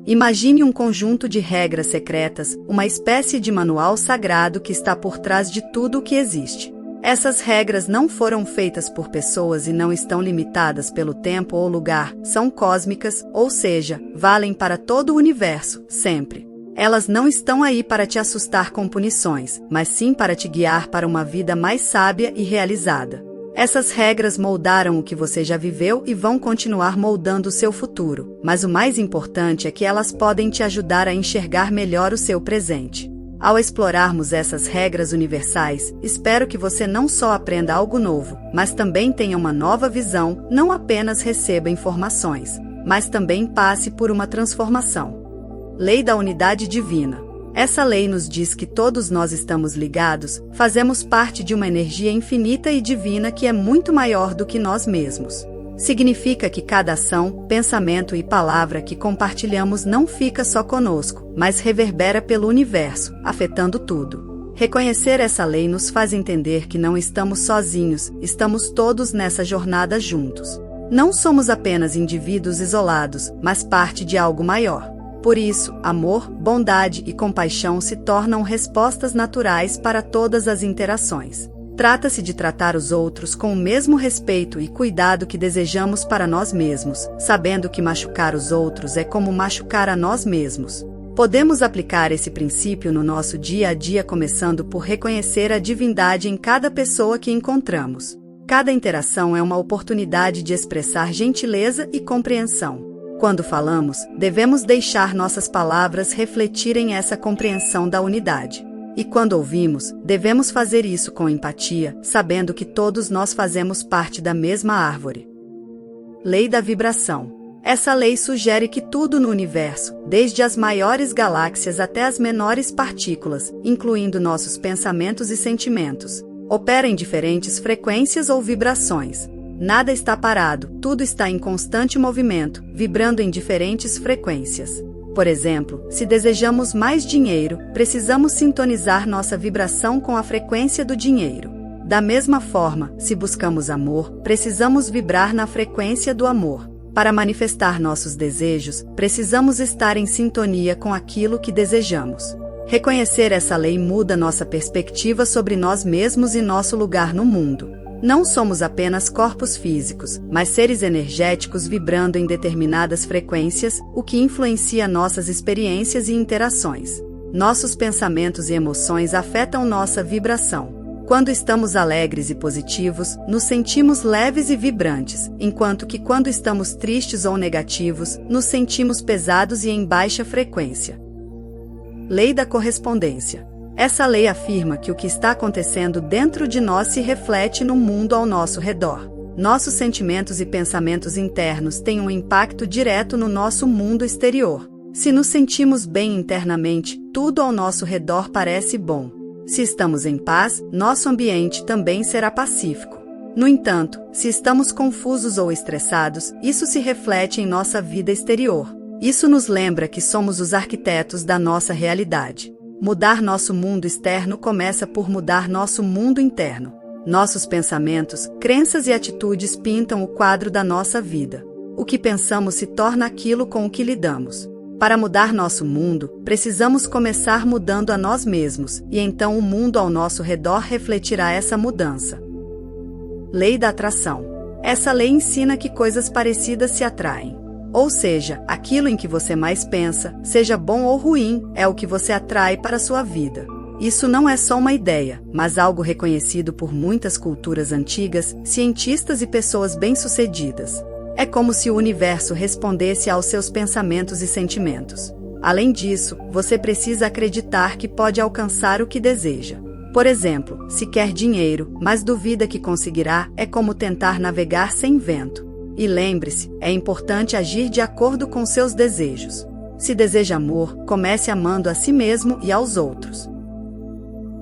Imagine um conjunto de regras secretas, uma espécie de manual sagrado que está por trás de tudo o que existe. Essas regras não foram feitas por pessoas e não estão limitadas pelo tempo ou lugar, são cósmicas, ou seja, valem para todo o universo, sempre. Elas não estão aí para te assustar com punições, mas sim para te guiar para uma vida mais sábia e realizada. Essas regras moldaram o que você já viveu e vão continuar moldando o seu futuro, mas o mais importante é que elas podem te ajudar a enxergar melhor o seu presente. Ao explorarmos essas regras universais, espero que você não só aprenda algo novo, mas também tenha uma nova visão, não apenas receba informações, mas também passe por uma transformação. Lei da unidade divina. Essa lei nos diz que todos nós estamos ligados, fazemos parte de uma energia infinita e divina que é muito maior do que nós mesmos. Significa que cada ação, pensamento e palavra que compartilhamos não fica só conosco, mas reverbera pelo universo, afetando tudo. Reconhecer essa lei nos faz entender que não estamos sozinhos, estamos todos nessa jornada juntos. Não somos apenas indivíduos isolados, mas parte de algo maior. Por isso, amor, bondade e compaixão se tornam respostas naturais para todas as interações. Trata-se de tratar os outros com o mesmo respeito e cuidado que desejamos para nós mesmos, sabendo que machucar os outros é como machucar a nós mesmos. Podemos aplicar esse princípio no nosso dia a dia, começando por reconhecer a divindade em cada pessoa que encontramos. Cada interação é uma oportunidade de expressar gentileza e compreensão. Quando falamos, devemos deixar nossas palavras refletirem essa compreensão da unidade. E quando ouvimos, devemos fazer isso com empatia, sabendo que todos nós fazemos parte da mesma árvore. Lei da vibração. Essa lei sugere que tudo no universo, desde as maiores galáxias até as menores partículas, incluindo nossos pensamentos e sentimentos, opera em diferentes frequências ou vibrações. Nada está parado, tudo está em constante movimento, vibrando em diferentes frequências. Por exemplo, se desejamos mais dinheiro, precisamos sintonizar nossa vibração com a frequência do dinheiro. Da mesma forma, se buscamos amor, precisamos vibrar na frequência do amor. Para manifestar nossos desejos, precisamos estar em sintonia com aquilo que desejamos. Reconhecer essa lei muda nossa perspectiva sobre nós mesmos e nosso lugar no mundo. Não somos apenas corpos físicos, mas seres energéticos vibrando em determinadas frequências, o que influencia nossas experiências e interações. Nossos pensamentos e emoções afetam nossa vibração. Quando estamos alegres e positivos, nos sentimos leves e vibrantes, enquanto que quando estamos tristes ou negativos, nos sentimos pesados e em baixa frequência. Lei da correspondência. Essa lei afirma que o que está acontecendo dentro de nós se reflete no mundo ao nosso redor. Nossos sentimentos e pensamentos internos têm um impacto direto no nosso mundo exterior. Se nos sentimos bem internamente, tudo ao nosso redor parece bom. Se estamos em paz, nosso ambiente também será pacífico. No entanto, se estamos confusos ou estressados, isso se reflete em nossa vida exterior. Isso nos lembra que somos os arquitetos da nossa realidade. Mudar nosso mundo externo começa por mudar nosso mundo interno. Nossos pensamentos, crenças e atitudes pintam o quadro da nossa vida. O que pensamos se torna aquilo com o que lidamos. Para mudar nosso mundo, precisamos começar mudando a nós mesmos, e então o mundo ao nosso redor refletirá essa mudança. Lei da atração. Essa lei ensina que coisas parecidas se atraem. Ou seja, aquilo em que você mais pensa, seja bom ou ruim, é o que você atrai para a sua vida. Isso não é só uma ideia, mas algo reconhecido por muitas culturas antigas, cientistas e pessoas bem-sucedidas. É como se o universo respondesse aos seus pensamentos e sentimentos. Além disso, você precisa acreditar que pode alcançar o que deseja. Por exemplo, se quer dinheiro, mas duvida que conseguirá, é como tentar navegar sem vento. E lembre-se, é importante agir de acordo com seus desejos. Se deseja amor, comece amando a si mesmo e aos outros.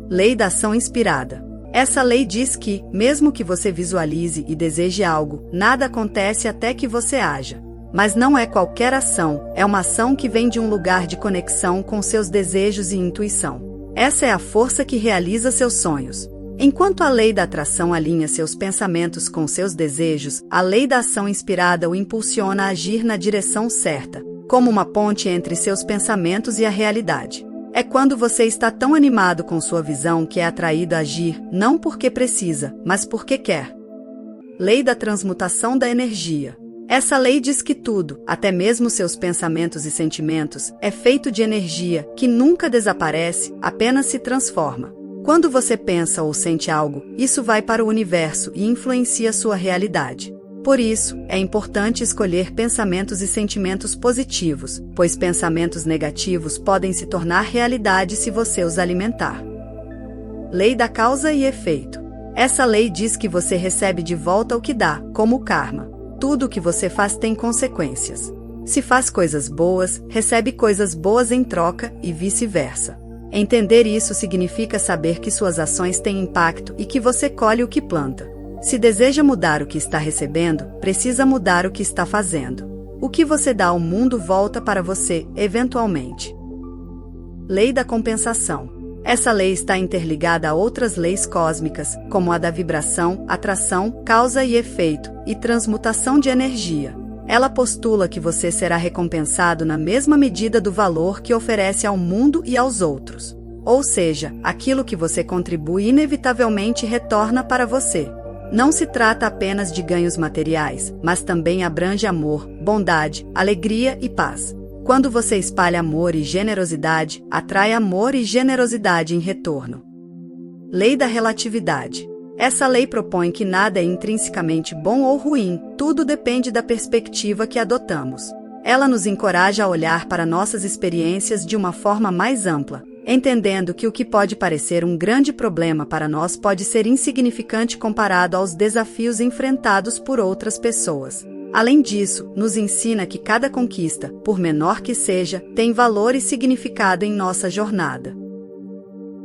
Lei da ação inspirada. Essa lei diz que, mesmo que você visualize e deseje algo, nada acontece até que você haja. Mas não é qualquer ação, é uma ação que vem de um lugar de conexão com seus desejos e intuição. Essa é a força que realiza seus sonhos. Enquanto a lei da atração alinha seus pensamentos com seus desejos, a lei da ação inspirada o impulsiona a agir na direção certa. como uma ponte entre seus pensamentos e a realidade. É quando você está tão animado com sua visão que é atraído a agir, não porque precisa, mas porque quer. Lei da transmutação da energia. Essa lei diz que tudo, até mesmo seus pensamentos e sentimentos, é feito de energia, que nunca desaparece, apenas se transforma. Quando você pensa ou sente algo, isso vai para o universo e influencia sua realidade. Por isso, é importante escolher pensamentos e sentimentos positivos, pois pensamentos negativos podem se tornar realidade se você os alimentar. Lei da causa e efeito. Essa lei diz que você recebe de volta o que dá, como o karma. Tudo o que você faz tem consequências. Se faz coisas boas, recebe coisas boas em troca e vice-versa. Entender isso significa saber que suas ações têm impacto e que você colhe o que planta. Se deseja mudar o que está recebendo, precisa mudar o que está fazendo. O que você dá ao mundo volta para você, eventualmente. Lei da compensação. Essa lei está interligada a outras leis cósmicas, como a da vibração, atração, causa e efeito, e transmutação de energia. Ela postula que você será recompensado na mesma medida do valor que oferece ao mundo e aos outros. Ou seja, aquilo que você contribui inevitavelmente retorna para você. Não se trata apenas de ganhos materiais, mas também abrange amor, bondade, alegria e paz. Quando você espalha amor e generosidade, atrai amor e generosidade em retorno. Lei da relatividade. Essa lei propõe que nada é intrinsecamente bom ou ruim, tudo depende da perspectiva que adotamos. Ela nos encoraja a olhar para nossas experiências de uma forma mais ampla, entendendo que o que pode parecer um grande problema para nós pode ser insignificante comparado aos desafios enfrentados por outras pessoas. Além disso, nos ensina que cada conquista, por menor que seja, tem valor e significado em nossa jornada.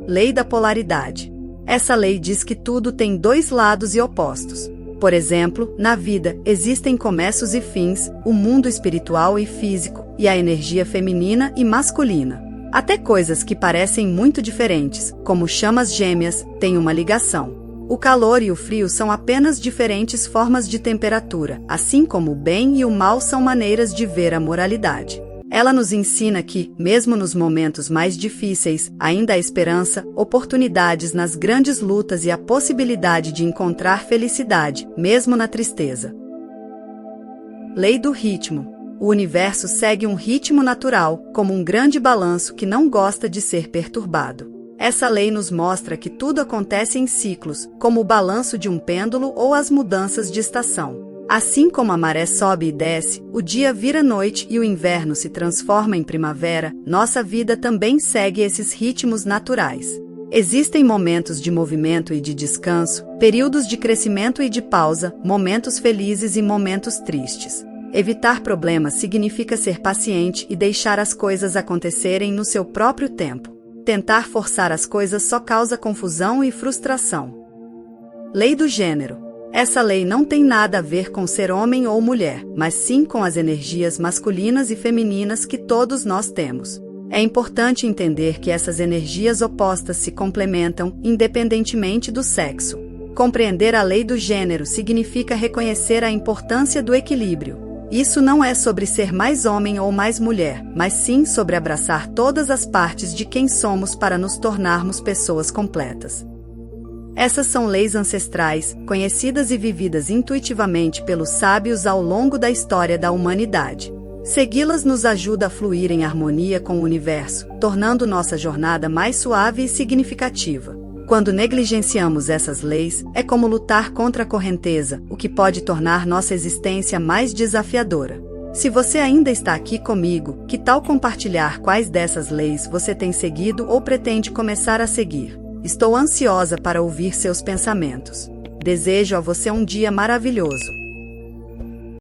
Lei da polaridade. Essa lei diz que tudo tem dois lados e opostos. Por exemplo, na vida, existem começos e fins, o mundo espiritual e físico, e a energia feminina e masculina. Até coisas que parecem muito diferentes, como chamas gêmeas, têm uma ligação. O calor e o frio são apenas diferentes formas de temperatura, assim como o bem e o mal são maneiras de ver a moralidade. Ela nos ensina que, mesmo nos momentos mais difíceis, ainda há esperança, oportunidades nas grandes lutas e a possibilidade de encontrar felicidade, mesmo na tristeza. Lei do ritmo. O universo segue um ritmo natural, como um grande balanço que não gosta de ser perturbado. Essa lei nos mostra que tudo acontece em ciclos, como o balanço de um pêndulo ou as mudanças de estação. Assim como a maré sobe e desce, o dia vira noite e o inverno se transforma em primavera, nossa vida também segue esses ritmos naturais. Existem momentos de movimento e de descanso, períodos de crescimento e de pausa, momentos felizes e momentos tristes. Evitar problemas significa ser paciente e deixar as coisas acontecerem no seu próprio tempo. Tentar forçar as coisas só causa confusão e frustração. Lei do gênero. Essa lei não tem nada a ver com ser homem ou mulher, mas sim com as energias masculinas e femininas que todos nós temos. É importante entender que essas energias opostas se complementam, independentemente do sexo. Compreender a lei do gênero significa reconhecer a importância do equilíbrio. Isso não é sobre ser mais homem ou mais mulher, mas sim sobre abraçar todas as partes de quem somos para nos tornarmos pessoas completas. Essas são leis ancestrais, conhecidas e vividas intuitivamente pelos sábios ao longo da história da humanidade. Segui-las nos ajuda a fluir em harmonia com o universo, tornando nossa jornada mais suave e significativa. Quando negligenciamos essas leis, é como lutar contra a correnteza, o que pode tornar nossa existência mais desafiadora. Se você ainda está aqui comigo, que tal compartilhar quais dessas leis você tem seguido ou pretende começar a seguir? Estou ansiosa para ouvir seus pensamentos. Desejo a você um dia maravilhoso.